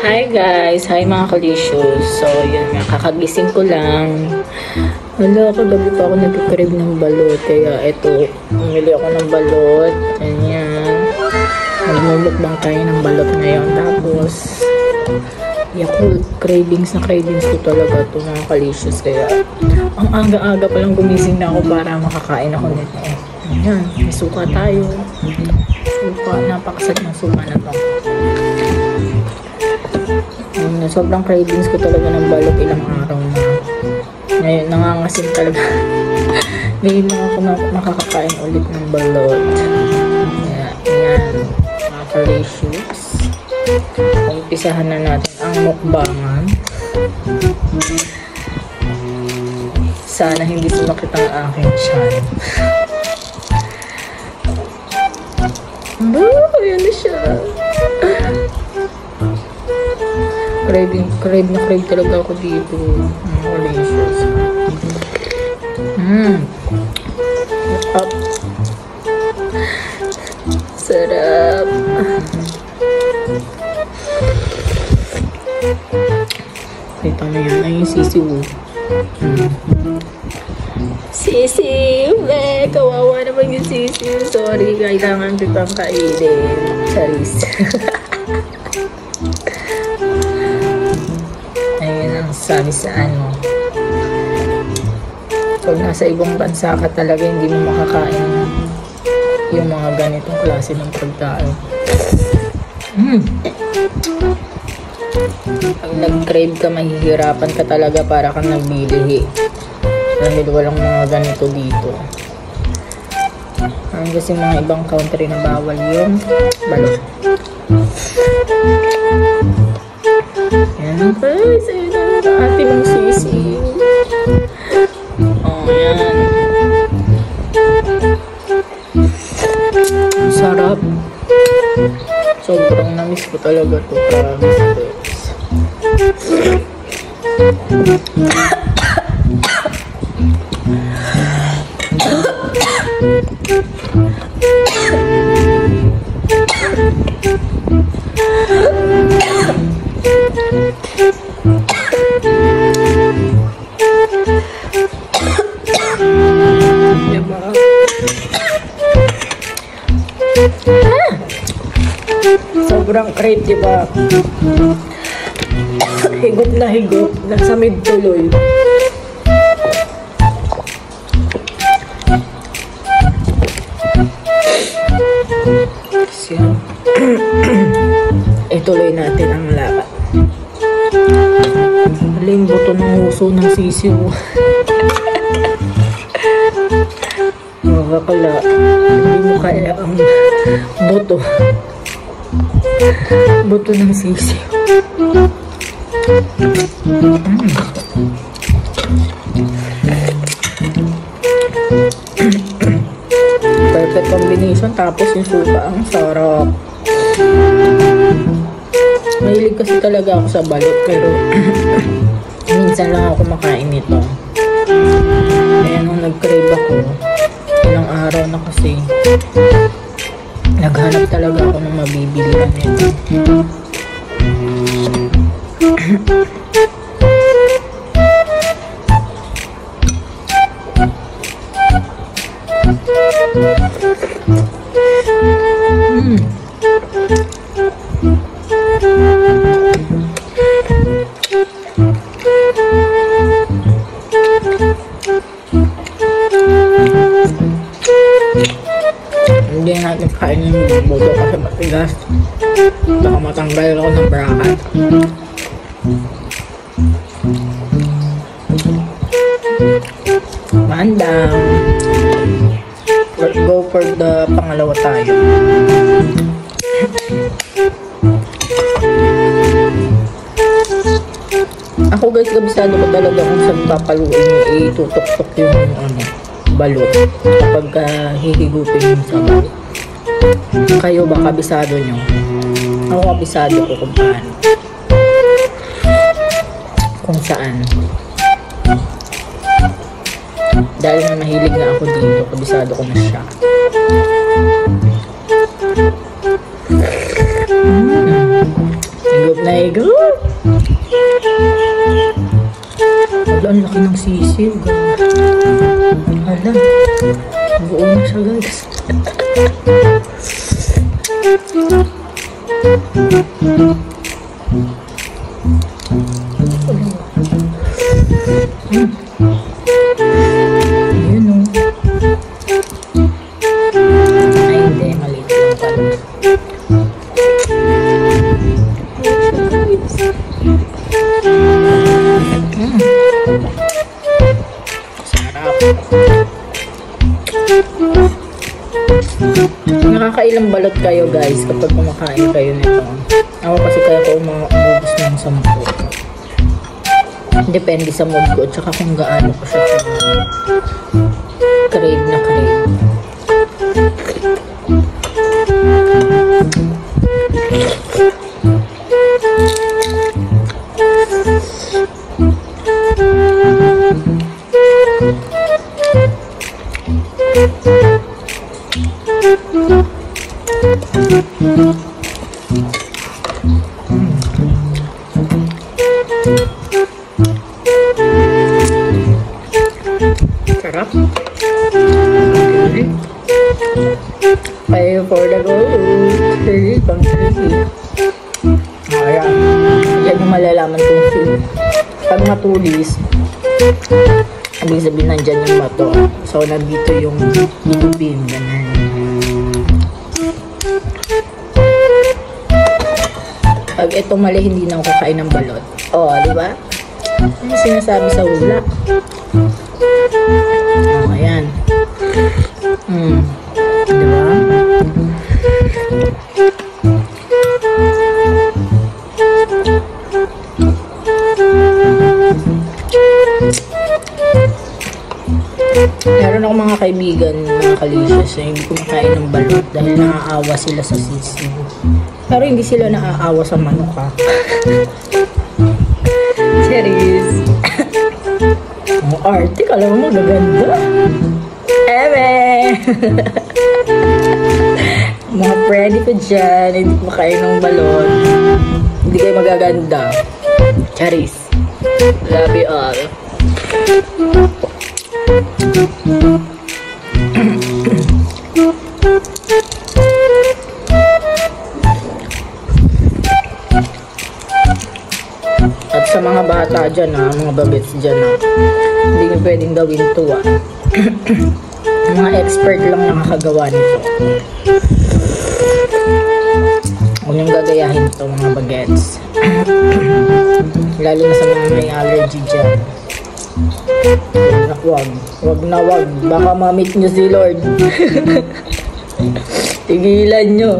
Hi guys! Hi mga kalicious. So, yun nga, kakagising ko lang. Wala, kagabi pa ako nagkikrib ng balot. Kaya ito, umili ako ng balot. Ayan. Magmumukbang tayo ng balot ngayon. Tapos, Yakult, cravings na cravings ko talaga ito mga kalicious. Kaya, ang aga-aga palang gumising na ako para makakain ako nito. Ayan, may suka tayo. Suka, napakasad ng suka na to. Sobrang cravings ko talaga ng balot ilang araw na. Ngayon, nangangasim talaga. Ngayon lang ako makakakain ulit ng balot. Kaya, ayan, mga kalicious. Umpisahan na natin ang mukbangan. Sana hindi sumakit ang aking tiyan. Ayan na siya. Crave na crave talaga ako dito. Delicious. Up. Sarap. Ito na yan. Ay, yung sisiw. Sisiw! Kawawa naman yung sisiw. Sorry, kailangan kitang kainin. Charis. Sabi sa ano, pag nasa ibang bansa ka talaga hindi mo makakain yung mga ganitong klase ng pagkain. Pag nag-crave ka, mahihirapan ka talaga para kang nagbilihi dahil walang mga ganito dito. Kasi mga ibang country na bawal yung balot. Yan guys, ate mong sisiw. Oh, yan. Sarap. Sobrang namiss ko talaga to. Promise guys. Sobrang crave, diba? Higop na higop. Nasa mid-tuloy. So, ituloy natin ang laban. Aling buto ng huso ng sisiw. Makakala. Hindi mo kaya ang buto. Buto ng sisiw. Perfect combination. Tapos yung suka, ang sarap. Mahilig kasi talaga ako sa balot, pero minsan lang ako kumakain nito. Kaya nung nag-crave ako, ilang araw na kasi naghanap talaga ako ng mabibilihan nito. Hindi natin kain yung buto kasi matigas. Baka matanggal ako ng bracket. Man down. Let's go for the pangalawa tayo. Ako guys, kabisado ko talaga kung saan papaluin niya, itutok-tok yung balot kapag hihigupin yung sabaw. Kayo ba kabisado nyo? Ako kabisado ko kung paano. Kung saan. Dahil na mahilig na ako dito, kabisado ko na siya. Higop na higop. Wala, ang laki ng sisiw. Wala. Buo na siya, guys. Ayun o. Ay, hindi. Maliit lang pala. Sarap. Nakakailang balot kayo, guys, kapag kumakain kayo nito. Ako kasi kaya ko umubos ng 10. Depende sa mood ko at saka kung gaano ko siya crave na crave. Sarap. Pay for the gold. Pang 3. Ayan. Yan yung malalaman kong feel. Pag matulis, ibig sabihin nandyan yung mato. So, nandito yung itubin. Ganun. Pag ito mali, hindi na ako kakain ng balot. Oo, di ba? Ano sinasabi sa hula? Oh, ayan. Di ba? Meron ako mga kaibigan, mga kalicious, na hindi kumakain ng balot dahil naaawa sila sa sisiw. Pero hindi sila naaawa sa manok, ha? Serious. Ang arte, kala mo magaganda. Eme! Mga pwede ko dyan, hindi kumakain ng balot. Hindi kayo magaganda. Charis. Love you all. At sa mga bata dyan, mga babits dyan, hindi nyo pwedeng gawin ito, mga expert lang nakakagawa nito. Huwag nyo gagayahin ito, mga bagets. Lalo na sa mga may allergy dyan. Wag na wag. Baka ma-meet nyo si Lord. Tigilan nyo.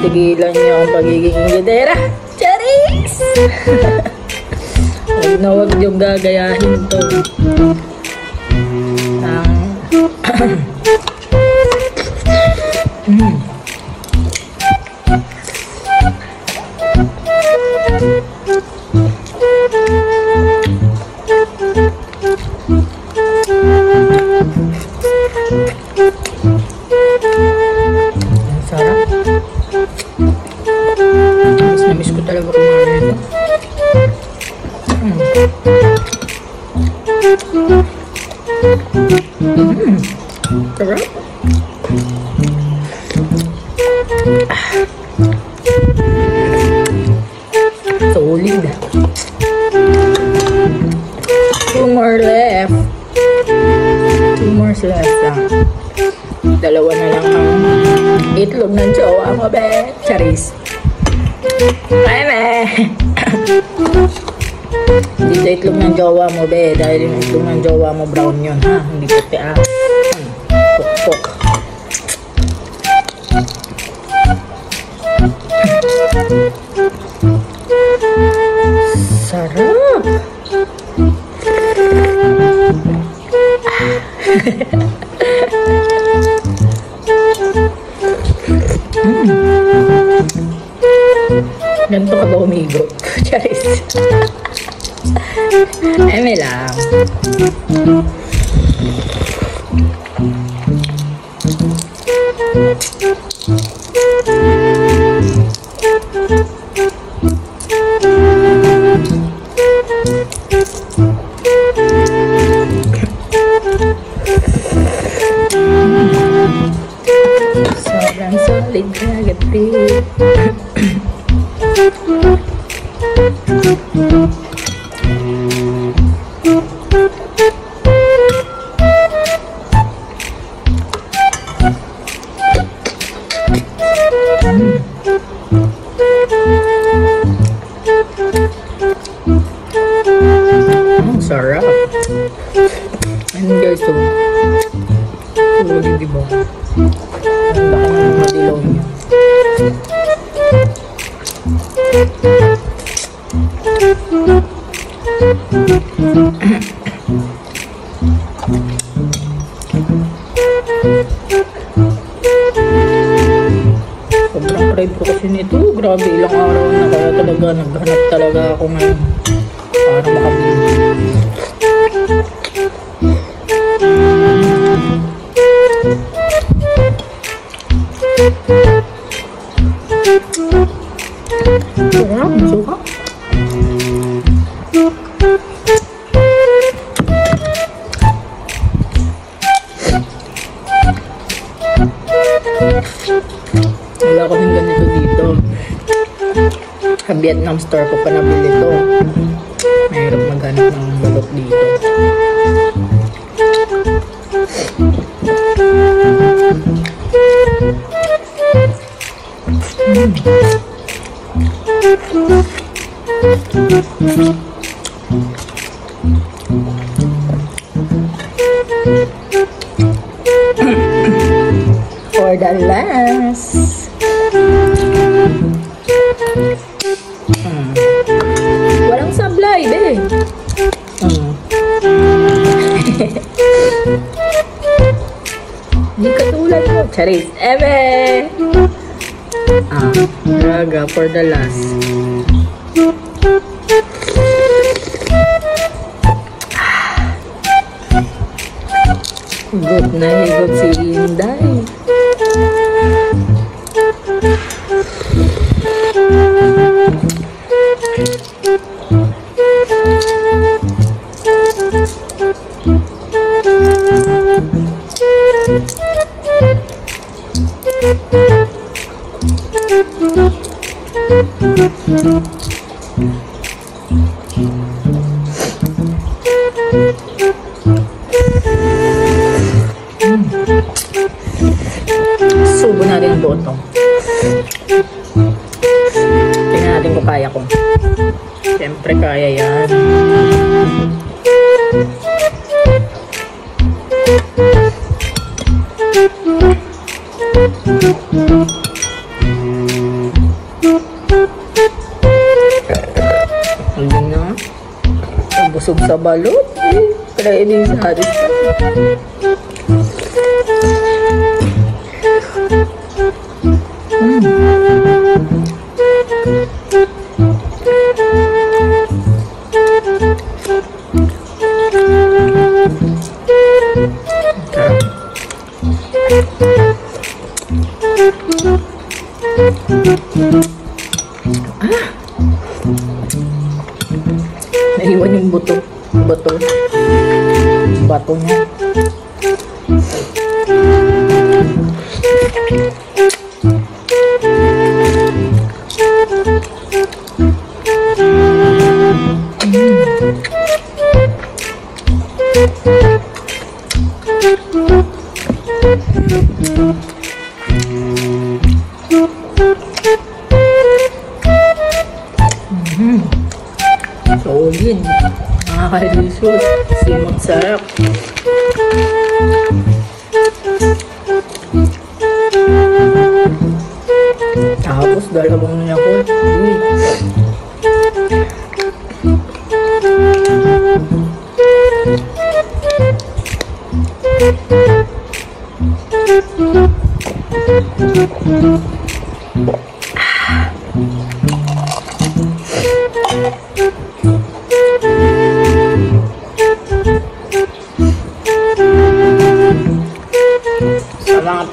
Tigilan nyo ang pagiging ingredera. Charis! Huwag na huwag yung gagayahin to. Sarap. Miss ko talaga kumain ito. Sarap. Solid. 2 more left. 2 more left lang. Dalawa na lang ang itlog ng jowa mo, be. Charis. Ay, be. Dito itlog ng jowa mo, be. Dahil yung itlog ng jowa mo, brown yun, ha? Hindi puti, Puk-puk. Sarap. Ganito humigot. Charis. Eme lang. Sobrang solid kagabi. Ang sarap. Ano guys to? Hindi diba? Ang baka ng madilaw niya. Sobrang crave ko kasi nito. Grabe, ilang araw na kaya talaga naghanap talaga ako ngayon para makabili. Sarap, suka. Wala ko yung ganito dito. Sa Vietnam store ko pa nabili to. Mahirap maghanap ng balot dito. For the last. Walang sablay, be. Hindi katulad mo. Charis. Ebe! Raga for the last. Good na higot si Inday. Subo natin ang buo to. Tingnan natin kung kaya ko. Siyempre kaya yan. Ayan na. Busog sa balot. Try din sa haris ka. Naiwan yung buto. Bato niya. Solid. Nakakalisod. Simot sarap. Tapos dalawang Yakult.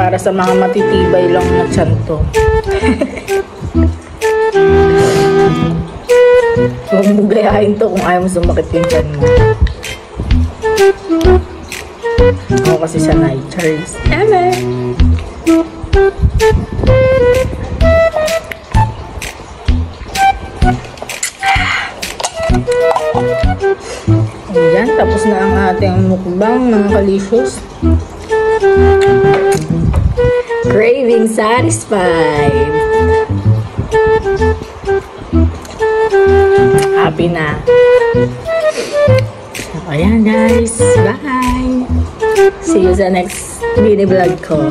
Para sa mga matitibay lang na tiyan to. Huwag mo gayahin to kung ayaw mo sumakit yung tiyan mo. Ako kasi sanay. Charles. Eme! Ayan, tapos na ang ating mukbang, mga kalicious. Craving satisfied. Happy na. So, ayan guys. Bye. See you sa next mini vlog ko.